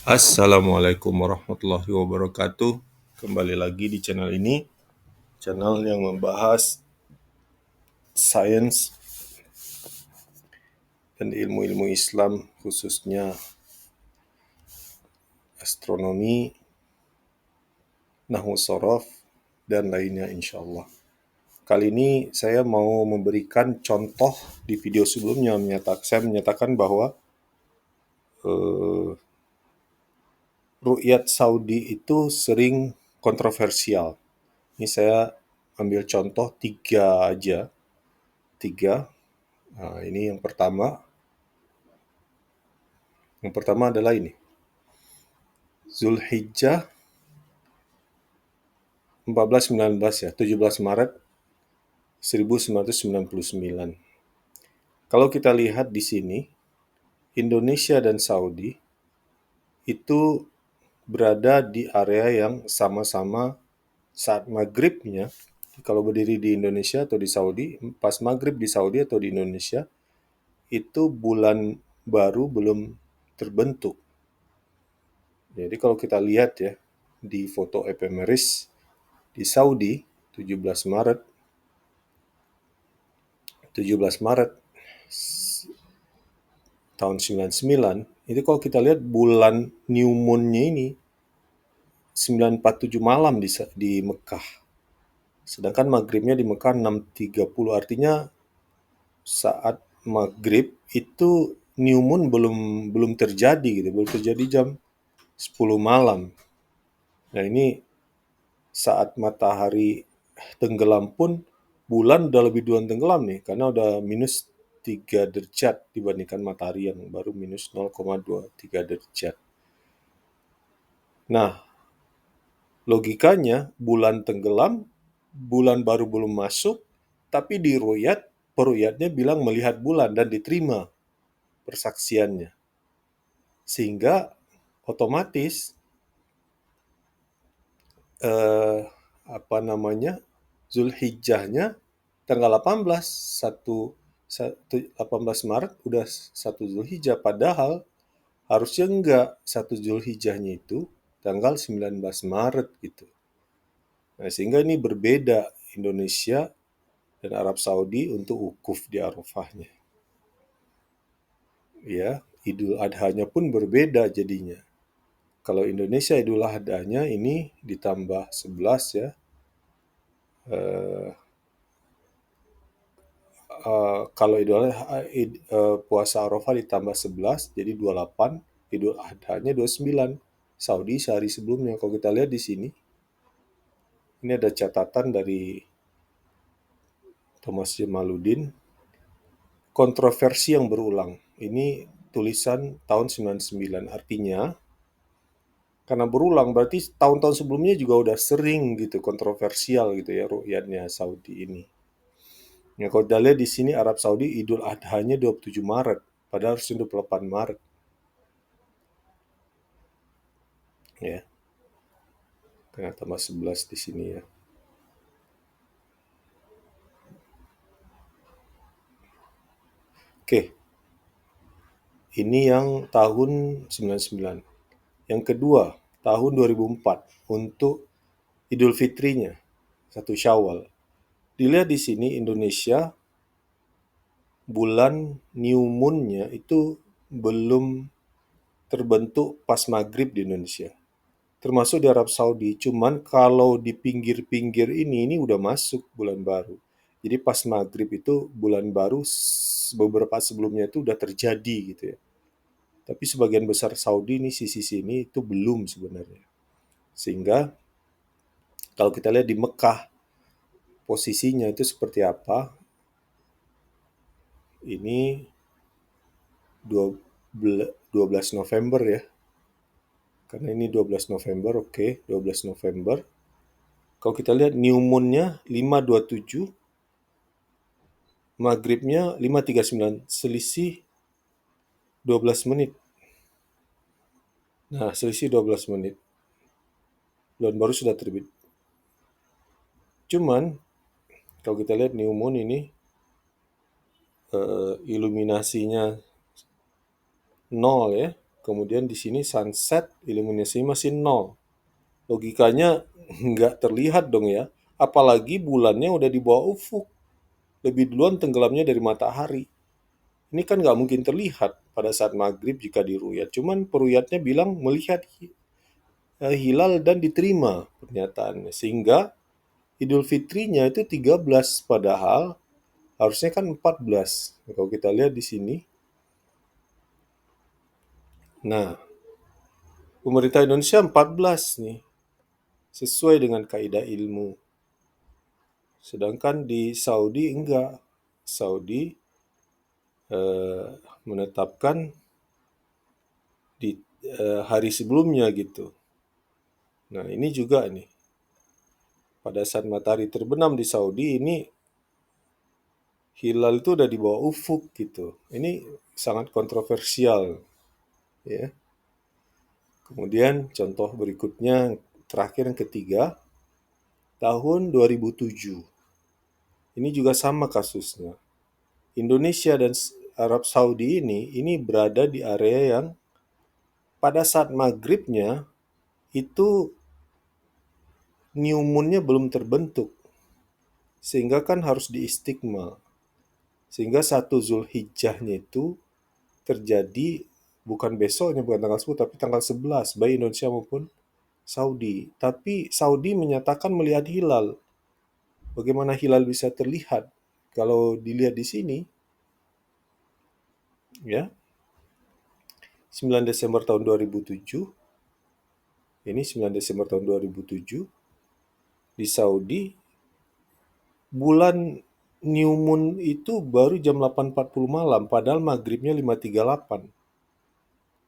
Assalamualaikum warahmatullahi wabarakatuh. Kembali lagi di channel ini, channel yang membahas sains dan ilmu-ilmu Islam, khususnya astronomi, nahwu sorof, dan lainnya insya Allah. Kali ini saya mau memberikan contoh. Di video sebelumnya saya menyatakan bahwa ru'yat Saudi itu sering kontroversial. Ini saya ambil contoh tiga aja. Tiga. Nah, ini yang pertama. Yang pertama adalah ini. Zulhijjah 14-19 ya, 17 Maret 1999. Kalau kita lihat di sini, Indonesia dan Saudi itu berada di area yang sama-sama saat maghribnya. Kalau berdiri di Indonesia atau di Saudi, pas maghrib di Saudi atau di Indonesia, itu bulan baru belum terbentuk. Jadi kalau kita lihat ya, di foto ephemeris di Saudi, 17 Maret 17 Maret tahun 99, itu kalau kita lihat bulan new moon-nya ini 9:47 malam di Mekah. Sedangkan maghribnya di Mekah 6:30, artinya saat maghrib itu new moon belum terjadi gitu, belum terjadi jam 10 malam. Nah, ini saat matahari tenggelam pun bulan udah lebih duluan tenggelam nih, karena udah minus 3 derajat dibandingkan matahari yang baru minus 0,23 derajat. Nah, logikanya bulan tenggelam, bulan baru belum masuk, tapi di ru'yat, peruyatnya bilang melihat bulan dan diterima persaksiannya. Sehingga otomatis apa namanya, Zulhijjahnya tanggal 18, 18 Maret udah 1 Zulhijjah, padahal harusnya enggak, 1 Zulhijjahnya itu tanggal 19 Maret gitu. Nah, sehingga ini berbeda Indonesia dan Arab Saudi untuk wukuf di Arafahnya. Ya, Idul Adhanya pun berbeda jadinya. Kalau Indonesia Idul Adhanya ini ditambah 11 ya. Kalau puasa Arafah ditambah 11 jadi 28, Idul Adhanya 29. Saudi sehari sebelumnya. Kalau kita lihat di sini, ini ada catatan dari Thomas Jamaluddin, kontroversi yang berulang. Ini tulisan tahun 99, artinya karena berulang berarti tahun-tahun sebelumnya juga udah sering gitu kontroversial gitu ya ru'yatnya Saudi ini. Ya, kalau kita lihat di sini Arab Saudi Idul Adhanya 27 Maret, padahal harusnya 28 Maret. Ya, karena tambah 11 di sini ya. Oke, ini yang tahun 99. Yang kedua, tahun 2004 untuk Idul Fitrinya, 1 Syawal. Dilihat di sini Indonesia bulan new moon-nya itu belum terbentuk pas maghrib di Indonesia. Termasuk di Arab Saudi, cuman kalau di pinggir-pinggir ini udah masuk bulan baru. Jadi pas maghrib itu bulan baru beberapa sebelumnya itu udah terjadi gitu ya. Tapi sebagian besar Saudi ini sisi sini itu belum sebenarnya. Sehingga kalau kita lihat di Mekah posisinya itu seperti apa, ini 12 November ya. Karena ini 12 November, oke, 12 November. Kalau kita lihat new moon-nya 5:27, maghribnya 5:39, selisih 12 menit. Nah, selisih 12 menit. Bulan baru sudah terbit. Cuman, kalau kita lihat new moon ini, iluminasinya 0 ya. Kemudian di sini sunset iluminasi masih 0. Logikanya nggak terlihat dong ya. Apalagi bulannya udah di bawah ufuk. Lebih duluan tenggelamnya dari matahari. Ini kan nggak mungkin terlihat pada saat maghrib jika diruyat. Cuman peruyatnya bilang melihat hilal dan diterima pernyataannya. Sehingga Idul Fitrinya itu 13, padahal harusnya kan 14. Kalau kita lihat di sini. Nah, pemerintah Indonesia 14 nih, sesuai dengan kaidah ilmu. Sedangkan di Saudi enggak. Saudi menetapkan di hari sebelumnya gitu. Nah, ini juga nih. Pada saat matahari terbenam di Saudi ini hilal itu udah di bawah ufuk gitu. Ini sangat kontroversial ya. Kemudian contoh berikutnya terakhir yang ketiga tahun 2007. Ini juga sama kasusnya. Indonesia dan Arab Saudi ini berada di area yang pada saat maghribnya itu new moon-nya belum terbentuk. Sehingga kan harus diistiqmal. Sehingga 1 Zulhijjahnya itu terjadi bukan besoknya, bukan tanggal 10, tapi tanggal 11, baik Indonesia maupun Saudi. Tapi Saudi menyatakan melihat hilal. Bagaimana hilal bisa terlihat? Kalau dilihat di sini, ya, 9 Desember tahun 2007, ini 9 Desember tahun 2007, di Saudi, bulan new moon itu baru jam 8.40 malam, padahal maghribnya 5.38.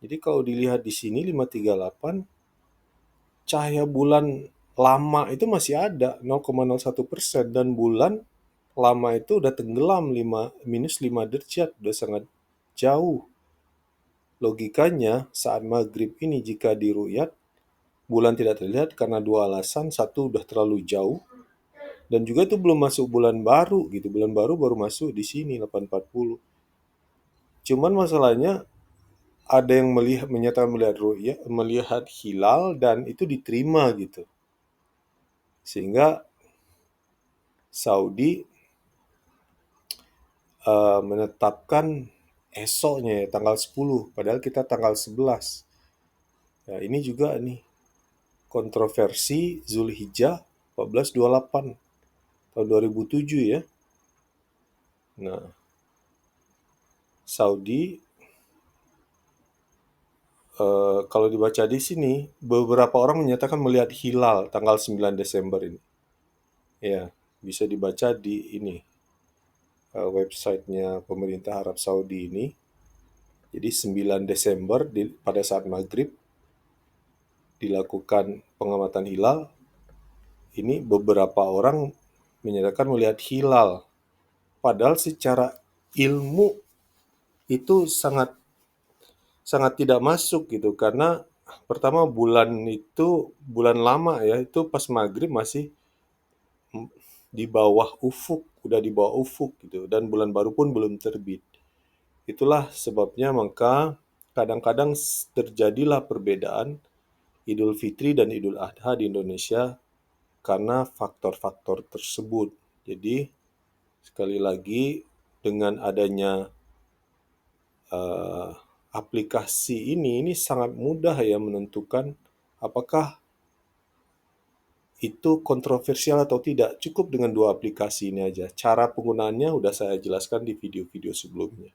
Jadi kalau dilihat di sini 5.38, cahaya bulan lama itu masih ada 0,01% dan bulan lama itu udah tenggelam -5 derajat, udah sangat jauh. Logikanya saat maghrib ini jika diruyat, bulan tidak terlihat karena 2 alasan. Satu, udah terlalu jauh, dan juga itu belum masuk bulan baru gitu. Bulan baru baru masuk di sini 8.40. Cuman masalahnya ada yang menyatakan melihat hilal dan itu diterima gitu. Sehingga Saudi menetapkan esoknya ya, tanggal 10, padahal kita tanggal 11. Nah, ini juga nih kontroversi Zulhijjah 1428 tahun 2007 ya. Nah, Saudi kalau dibaca di sini beberapa orang menyatakan melihat hilal tanggal 9 Desember ini. Ya, bisa dibaca di ini websitenya pemerintah Arab Saudi ini. Jadi 9 Desember pada saat maghrib dilakukan pengamatan hilal. Ini beberapa orang menyatakan melihat hilal. Padahal secara ilmu itu sangat tidak masuk gitu, karena pertama bulan itu bulan lama ya, itu pas maghrib masih di bawah ufuk, udah di bawah ufuk gitu, dan bulan baru pun belum terbit. Itulah sebabnya maka kadang-kadang terjadilah perbedaan Idul Fitri dan Idul Adha di Indonesia karena faktor-faktor tersebut. Jadi sekali lagi dengan adanya aplikasi ini sangat mudah ya menentukan apakah itu kontroversial atau tidak. Cukup dengan 2 aplikasi ini aja. Cara penggunaannya udah saya jelaskan di video-video sebelumnya.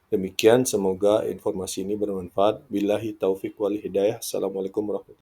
Demikian, semoga informasi ini bermanfaat. Billahi taufiq wal hidayah. Assalamualaikum warahmatullahi wabarakatuh.